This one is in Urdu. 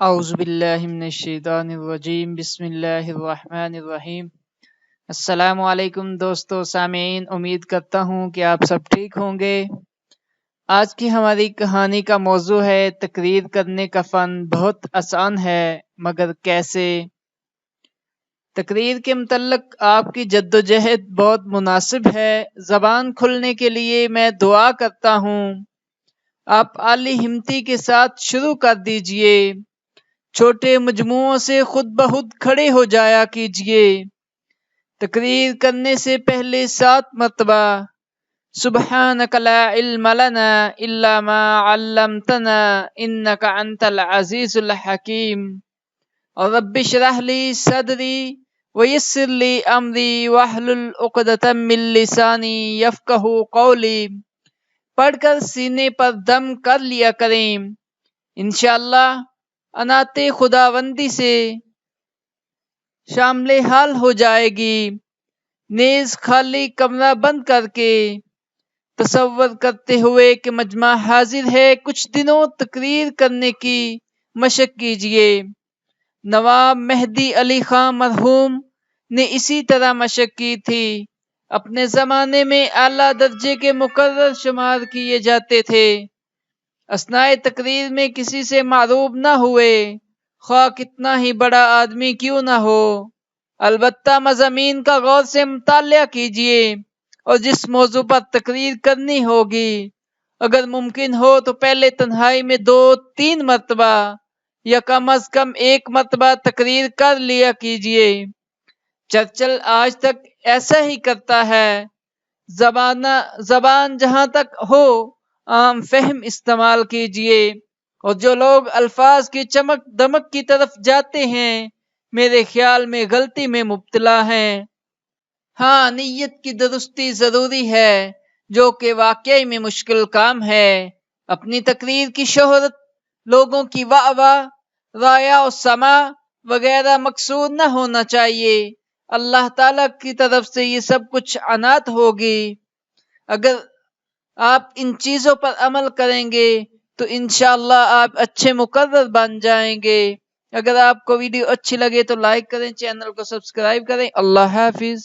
اعوذ باللہ من الشیطان الرجیم بسم اللہ الرحمن الرحیم۔ السلام علیکم دوستو سامعین، امید کرتا ہوں کہ آپ سب ٹھیک ہوں گے۔ آج کی ہماری کہانی کا موضوع ہے تقریر کرنے کا فن بہت آسان ہے مگر کیسے۔ تقریر کے متعلق آپ کی جدوجہد بہت مناسب ہے۔ زبان کھلنے کے لیے میں دعا کرتا ہوں آپ اعلی ہمتی کے ساتھ شروع کر دیجئے۔ چھوٹے مجموعوں سے خود بخود کھڑے ہو جایا کیجئے۔ تقریر کرنے سے پہلے 7 مرتبہ سبحانک لا علم لنا الا ما علمتنا انک انت العزیز الحکیم اور رب اشرح لی صدری ویسر لی امری واحلل عقدۃ من لسانی یفقہوا قولی پڑھ کر سینے پر دم کر لیا کریں۔ انشاءاللہ عنایت خداوندی سے شامل حال ہو جائے گی۔ نیز خالی کمرہ بند کر کے تصور کرتے ہوئے کہ مجمع حاضر ہے کچھ دنوں تقریر کرنے کی مشق کیجئے۔ نواب مہدی علی خان مرحوم نے اسی طرح مشق کی تھی۔ اپنے زمانے میں اعلیٰ درجے کے مقرر شمار کیے جاتے تھے۔ اثناء تقریر میں کسی سے معروب نہ ہوئے، خواہ کتنا ہی بڑا آدمی کیوں نہ ہو۔ البتہ مضامین کا غور سے مطالعہ کیجئے اور جس موضوع پر تقریر کرنی ہوگی اگر ممکن ہو تو پہلے تنہائی میں 2-3 مرتبہ یا کم از کم 1 مرتبہ تقریر کر لیا کیجئے۔ چرچل آج تک ایسا ہی کرتا ہے۔ زبان جہاں تک ہو عام فہم استعمال کیجئے اور جو لوگ الفاظ کی چمک دمک کی طرف جاتے ہیں میرے خیال میں غلطی میں مبتلا ہیں۔ ہاں، نیت کی درستی ضروری ہے جو کہ واقعی میں مشکل کام ہے۔ اپنی تقریر کی شہرت، لوگوں کی واہ واہ، رعایا و سماع وغیرہ مقصود نہ ہونا چاہیے۔ اللہ تعالیٰ کی طرف سے یہ سب کچھ عنایت ہوگی۔ اگر آپ ان چیزوں پر عمل کریں گے تو انشاءاللہ آپ اچھے مقرر بن جائیں گے۔ اگر آپ کو ویڈیو اچھی لگے تو لائک کریں، چینل کو سبسکرائب کریں۔ اللہ حافظ۔